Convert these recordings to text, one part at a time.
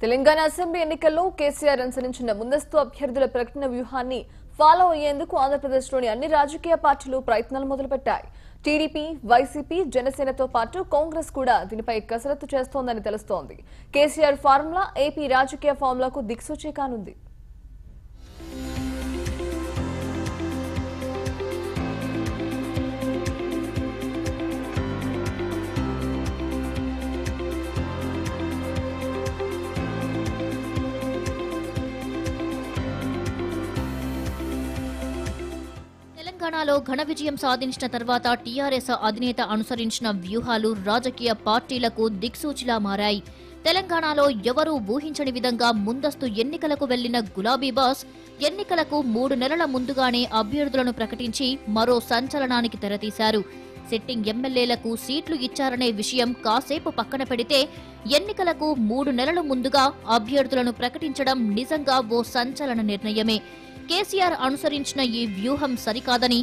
Telangana assembly ఎన్నికల్లో కేసీఆర్ అనుసరించిన ముందస్తు అభ్యర్థుల ప్రకటన వ్యూహాన్ని ఫాలో అయ్యేందుకు ఆంధ్రప్రదేశ్లోని అన్ని రాజకీయ పార్టీలు ప్రయత్నాలు మొదలుపెట్టాయి. టీడీపీ, వైసీపీ, జనసేనతో పాటు కాంగ్రెస్ కూడా దీనిపై కసరత్తు చేస్తోందని తెలుస్తోంది. కేసీఆర్ ఫార్ములా ఏపీ రాజకీయ ఫార్ములాకు దిక్సూచి కానుంది. తెలంగాణలో ఘన విజయం సాధించిన తర్వాత టీఆర్ఎస్ అధినేత అనుసరించిన వ్యూహాలు రాజకీయ పార్టీలకు దిక్సూచిలా మారాయి. తెలంగాణలో ఎవరూ ఊహించని విధంగా ముందస్తు ఎన్నికలకు వెళ్లిన గులాబీ బాస్ ఎన్నికలకు 3 నెలల ముందుగానే అభ్యర్థులను ప్రకటించి మరో సంచలనానికి తెరతీశారు. సిట్టింగ్ ఎమ్మెల్యేలకు సీట్లు ఇచ్చారనే విషయం కాసేపు పక్కన పెడితే ఎన్నికలకు 3 నెలల ముందుగా అభ్యర్థులను ప్రకటించడం నిజంగా ఓ సంచలన నిర్ణయమే. కేసీఆర్ అనుసరించిన ఈ వ్యూహం సరికాదని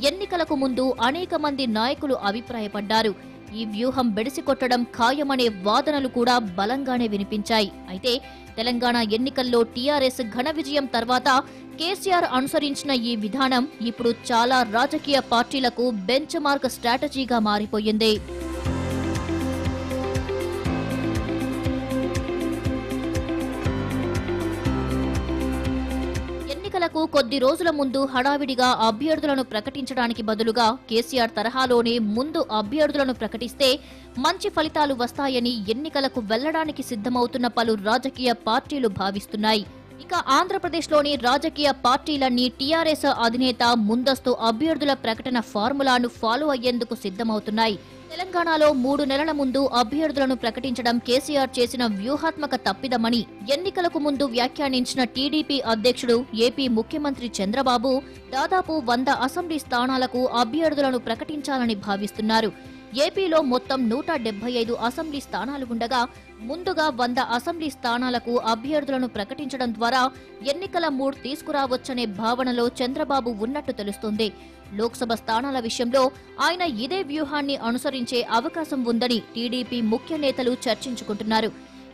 ఎన్నికలకు ముందు అనేక మంది నాయకులు అభిప్రాయపడ్డారు. ఈ వ్యూహం బెడిసికొట్టడం ఖాయమనే వాదనలు కూడా బలంగానే వినిపించాయి. అయితే తెలంగాణ ఎన్నికల్లో టీఆర్ఎస్ ఘన విజయం తర్వాత కేసీఆర్ అనుసరించిన ఈ విధానం ఇప్పుడు చాలా రాజకీయ పార్టీలకు బెంచ్ మార్క్ స్ట్రాటజీగా మారిపోయింది. ఎన్నికలకు కొద్ది రోజుల ముందు హడావిడిగా అభ్యర్థులను ప్రకటించడానికి బదులుగా కేసీఆర్ తరహాలోనే ముందు అభ్యర్థులను ప్రకటిస్తే మంచి ఫలితాలు వస్తాయని ఎన్నికలకు వెళ్లడానికి సిద్ధమవుతున్న పలు రాజకీయ పార్టీలు భావిస్తున్నాయి. ఇక ఆంధ్రప్రదేశ్లోని రాజకీయ పార్టీలన్నీ టీఆర్ఎస్ అధినేత ముందస్తు అభ్యర్థుల ప్రకటన ఫార్ములాను ఫాలో అయ్యేందుకు సిద్ధమవుతున్నాయి. తెలంగాణలో 3 నెలల ముందు అభ్యర్థులను ప్రకటించడం కేసీఆర్ చేసిన వ్యూహాత్మక తప్పిదమని ఎన్నికలకు ముందు వ్యాఖ్యానించిన టీడీపీ అధ్యక్షుడు ఏపీ ముఖ్యమంత్రి చంద్రబాబు దాదాపు 100 అసెంబ్లీ స్థానాలకు అభ్యర్థులను ప్రకటించాలని భావిస్తున్నారు. ఏపీలో మొత్తం 175 అసెంబ్లీ స్థానాలు ఉండగా ముందుగా 100 అసెంబ్లీ స్థానాలకు అభ్యర్థులను ప్రకటించడం ద్వారా ఎన్నికల మూడ్ తీసుకురావచ్చనే భావనలో చంద్రబాబు ఉన్నట్టు తెలుస్తోంది. లోక్సభ స్థానాల విషయంలో ఆయన ఇదే వ్యూహాన్ని అనుసరించే అవకాశం ఉందని టీడీపీ ముఖ్య నేతలు చర్చించుకుంటున్నారు.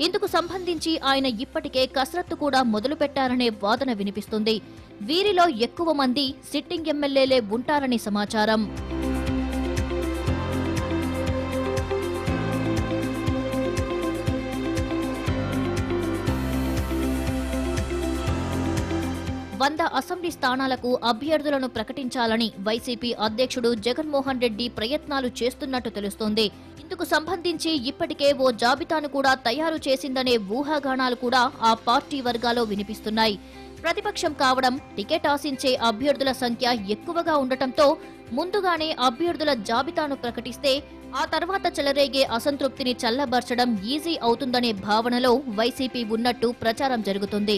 ఇందుకు సంబంధించి ఆయన ఇప్పటికే కసరత్తు కూడా మొదలుపెట్టారనే వాదన వినిపిస్తుంది. వీరిలో ఎక్కువ మంది సిట్టింగ్ ఎమ్మెల్యేలే ఉంటారని సమాచారం. వంద అసెంబ్లీ స్థానాలకు అభ్యర్థులను ప్రకటించాలని వైసీపీ అధ్యక్షుడు జగన్మోహన్ రెడ్డి ప్రయత్నాలు చేస్తున్నట్టు తెలుస్తోంది. ఇందుకు సంబంధించి ఇప్పటికే ఓ జాబితాను కూడా తయారు చేసిందనే ఊహాగానాలు కూడా ఆ పార్టీ వర్గాల్లో వినిపిస్తున్నాయి. ప్రతిపక్షం కావడం, టికెట్ ఆశించే అభ్యర్థుల సంఖ్య ఎక్కువగా ఉండటంతో ముందుగానే అభ్యర్థుల జాబితాను ప్రకటిస్తే ఆ తర్వాత చెలరేగే అసంతృప్తిని చల్లబర్చడం ఈజీ అవుతుందనే భావనలో వైసీపీ ఉన్నట్టు ప్రచారం జరుగుతుంది.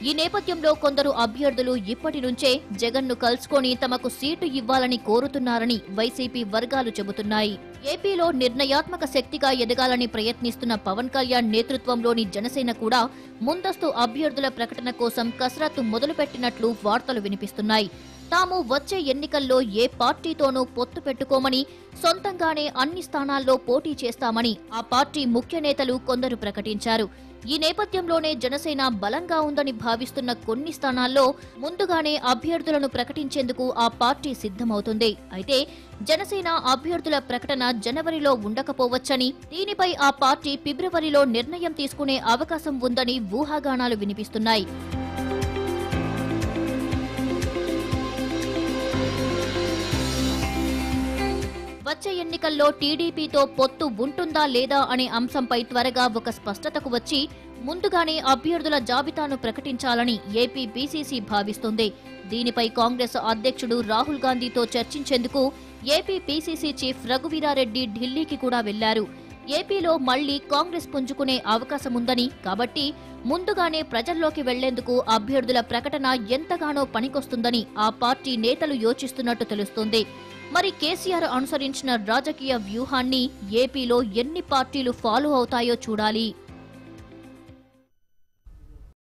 ఈ నేపథ్యంలో కొందరు అభ్యర్థులు ఇప్పటి నుంచే జగన్ను కలుసుకొని తమకు సీటు ఇవ్వాలని కోరుతున్నారని వైసీపీ వర్గాలు చెబుతున్నాయి. ఏపీలో నిర్ణయాత్మక శక్తిగా ఎదగాలని ప్రయత్నిస్తున్న పవన్ కళ్యాణ్ నేతృత్వంలోని జనసేన కూడా ముందస్తు అభ్యర్థుల ప్రకటన కోసం కసరత్తు మొదలుపెట్టినట్లు వార్తలు వినిపిస్తున్నాయి. తాము వచ్చే ఎన్నికల్లో ఏ పార్టీతోనూ పొత్తు పెట్టుకోమని, సొంతంగానే అన్ని స్థానాల్లో పోటీ చేస్తామని ఆ పార్టీ ముఖ్య నేతలు కొందరు ప్రకటించారు. ఈ నేపథ్యంలోనే జనసేన బలంగా ఉందని భావిస్తున్న కొన్ని స్థానాల్లో ముందుగానే అభ్యర్థులను ప్రకటించేందుకు ఆ పార్టీ సిద్ధమవుతుంది. అయితే జనసేన అభ్యర్థుల ప్రకటన జనవరిలో ఉండకపోవచ్చని, దీనిపై ఆ పార్టీ ఫిబ్రవరిలో నిర్ణయం తీసుకునే అవకాశం ఉందని ఊహాగానాలు వినిపిస్తున్నాయి. వచ్చే ఎన్నికల్లో టీడీపీతో పొత్తు ఉంటుందా లేదా అనే అంశంపై త్వరగా ఒక స్పష్టతకు వచ్చి ముందుగానే అభ్యర్థుల జాబితాను ప్రకటించాలని ఏపీ పీసీసీ భావిస్తోంది. దీనిపై కాంగ్రెస్ అధ్యక్షుడు రాహుల్ గాంధీతో చర్చించేందుకు ఏపీ పీసీసీ చీఫ్ రఘువీరారెడ్డి ఢిల్లీకి కూడా వెళ్లారు. ఏపీలో మళ్లీ కాంగ్రెస్ పుంజుకునే అవకాశముందని, కాబట్టి ముందుగానే ప్రజల్లోకి వెళ్లేందుకు అభ్యర్థుల ప్రకటన ఎంతగానో పనికొస్తుందని ఆ పార్టీ నేతలు యోచిస్తున్నట్టు తెలుస్తోంది. మరి కేసీఆర్ అనుసరించిన రాజకీయ వ్యూహాన్ని ఏపీలో ఎన్ని పార్టీలు ఫాలో అవుతాయో చూడాలి.